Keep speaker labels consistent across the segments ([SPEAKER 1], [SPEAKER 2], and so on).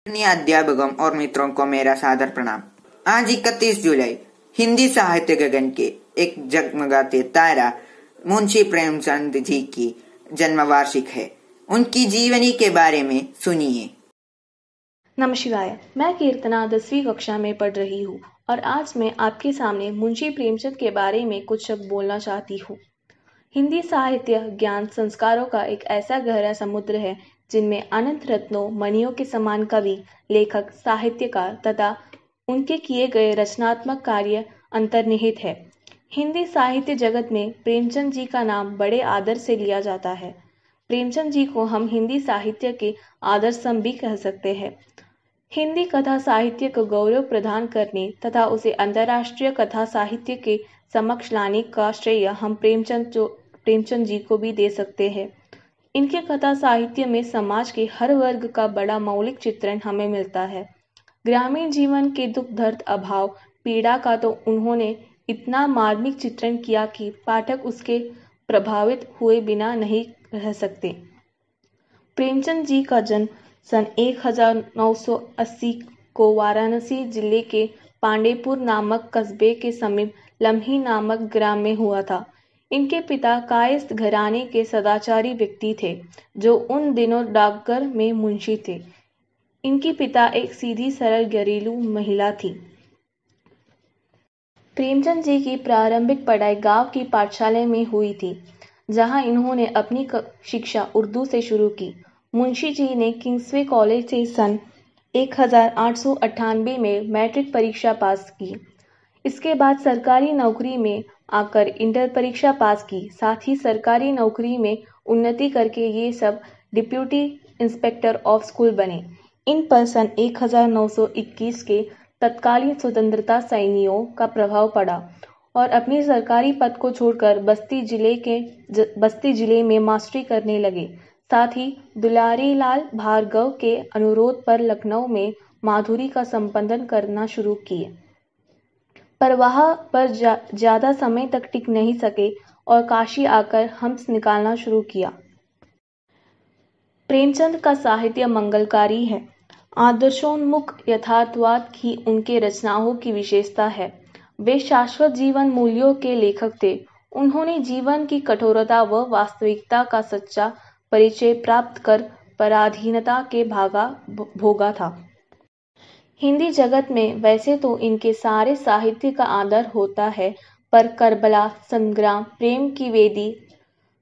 [SPEAKER 1] आदरणीय अध्यापकों और मित्रों को मेरा सादर प्रणाम। आज 31 जुलाई हिंदी साहित्य गगन के एक जगमगाते तारा मुंशी प्रेमचंद जी की जन्म वार्षिक है। उनकी जीवनी के बारे में सुनिए।
[SPEAKER 2] नमस्कार, मैं कीर्तना 10वीं कक्षा में पढ़ रही हूँ और आज मैं आपके सामने मुंशी प्रेमचंद के बारे में कुछ शब्द बोलना चाहती हूँ। हिंदी साहित्य ज्ञान संस्कारों का एक ऐसा गहरा समुद्र है जिनमें अनंत रत्नों मणियों के समान कवि, लेखक, साहित्यकार तथा उनके किए गए रचनात्मक कार्य अंतर्निहित है। हिंदी साहित्य जगत में प्रेमचंद जी का नाम बड़े आदर से लिया जाता है। प्रेमचंद जी को हम हिंदी साहित्य के आदर्श स्तंभ भी कह सकते हैं। हिंदी कथा साहित्य को गौरव प्रदान करने तथा उसे अंतर्राष्ट्रीय कथा साहित्य के समक्ष लाने का श्रेय हम प्रेमचंद जी को भी दे सकते हैं। इनके कथा साहित्य में समाज के हर वर्ग का बड़ा मौलिक चित्रण हमें मिलता है। ग्रामीण जीवन के दुख दर्द अभाव पीड़ा का तो उन्होंने इतना मार्मिक चित्रण किया कि पाठक उसके प्रभावित हुए बिना नहीं रह सकते। प्रेमचंद जी का जन्म सन 1980 को वाराणसी जिले के पांडेपुर नामक कस्बे के समीप लम्ही नामक ग्राम में हुआ था। इनके पिता कायस्थ घराने के सदाचारी व्यक्ति थे जो उन दिनों डाकघर में मुंशी थे। इनकी पिता एक सीधी सरल घरेलू महिला थी। प्रेमचंद जी की प्रारंभिक पढ़ाई गांव की पाठशाला में हुई थी, जहां इन्होंने अपनी शिक्षा उर्दू से शुरू की। मुंशी जी ने किंग्सवे कॉलेज से सन 1898 में मैट्रिक परीक्षा पास की। इसके बाद सरकारी नौकरी में आकर इंटर परीक्षा पास की। साथ ही सरकारी नौकरी में उन्नति करके ये सब डिप्यूटी इंस्पेक्टर ऑफ स्कूल बने। इन पर सन 1921 के तत्कालीन स्वतंत्रता सेनानियों का प्रभाव पड़ा और अपनी सरकारी पद को छोड़कर बस्ती जिले में मास्टरी करने लगे। साथ ही दुलारीलाल भार्गव के अनुरोध पर लखनऊ में माधुरी का संपादन करना शुरू किए, पर वहां पर ज्यादा समय तक टिक नहीं सके और काशी आकर हंस निकालना शुरू किया। प्रेमचंद का साहित्य मंगलकारी है। आदर्शोन्मुख यथार्थवाद ही उनके रचनाओं की विशेषता है। वे शाश्वत जीवन मूल्यों के लेखक थे। उन्होंने जीवन की कठोरता व वास्तविकता का सच्चा परिचय प्राप्त कर पराधीनता के भोगा था। हिंदी जगत में वैसे तो इनके सारे साहित्य का आदर होता है, पर करबला, संग्राम, प्रेम की वेदी,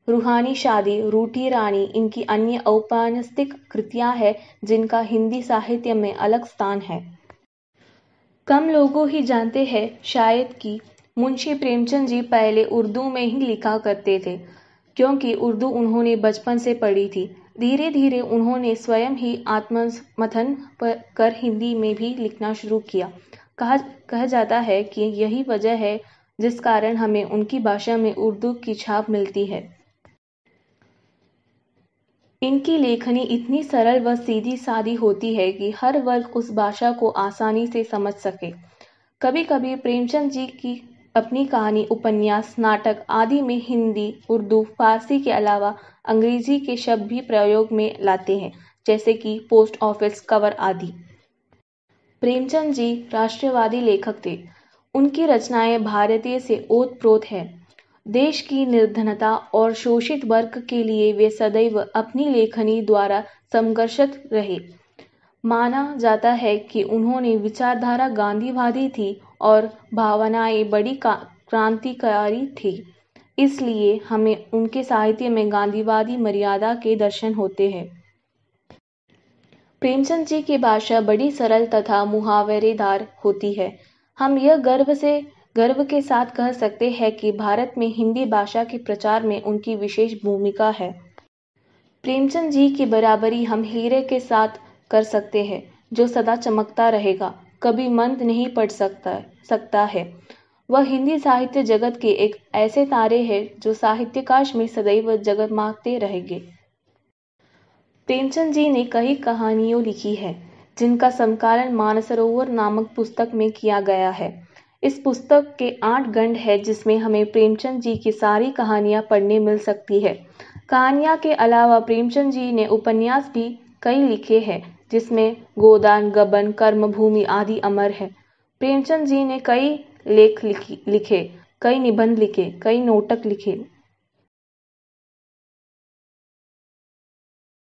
[SPEAKER 2] रूहानी शादी, रूठी रानी इनकी अन्य औपन्यासिक कृतियां हैं जिनका हिंदी साहित्य में अलग स्थान है। कम लोगों ही जानते हैं शायद कि मुंशी प्रेमचंद जी पहले उर्दू में ही लिखा करते थे, क्योंकि उर्दू उन्होंने बचपन से पढ़ी थी। धीरे धीरे उन्होंने स्वयं ही आत्ममथन कर हिंदी में भी लिखना शुरू किया। कहा जाता है कि यही वजह है जिस कारण हमें उनकी भाषा में उर्दू की छाप मिलती है। इनकी लेखनी इतनी सरल व सीधी सादी होती है कि हर वर्ग उस भाषा को आसानी से समझ सके। कभी कभी प्रेमचंद जी की अपनी कहानी, उपन्यास, नाटक आदि में हिंदी, उर्दू, फारसी के अलावा अंग्रेजी के शब्द भी प्रयोग में लाते हैं, जैसे कि पोस्ट ऑफिस कवर आदि। प्रेमचंद जी राष्ट्रवादी लेखक थे। उनकी रचनाएं भारतीय से ओतप्रोत है। देश की निर्धनता और शोषित वर्ग के लिए वे सदैव अपनी लेखनी द्वारा संघर्षरत रहे। माना जाता है कि उन्होंने विचारधारा गांधीवादी थी और भावनाएं बड़ी क्रांतिकारी थी। इसलिए हमें उनके साहित्य में गांधीवादी मर्यादा के दर्शन होते हैं। प्रेमचंद जी की भाषा बड़ी सरल तथा मुहावरेदार होती है। हम यह गर्व के साथ कह सकते हैं कि भारत में हिंदी भाषा के प्रचार में उनकी विशेष भूमिका है। प्रेमचंद जी की बराबरी हम हीरे के साथ कर सकते हैं, जो सदा चमकता रहेगा, कभी मंद नहीं पड़ सकता है। वह हिंदी साहित्य जगत के एक ऐसे तारे हैं जो साहित्याकाश में सदैव जगमगाते रहेंगे। प्रेमचंद जी ने कई कहानियों लिखी है, जिनका संकलन मानसरोवर नामक पुस्तक में किया गया है। इस पुस्तक के 8 खंड है, जिसमें हमें प्रेमचंद जी की सारी कहानियां पढ़ने मिल सकती है। कहानियां के अलावा प्रेमचंद जी ने उपन्यास भी कई लिखे हैं, जिसमें गोदान, गबन, कर्मभूमि आदि अमर है। प्रेमचंद जी ने कई लेख लिखे, कई निबंध लिखे, कई नाटक लिखे,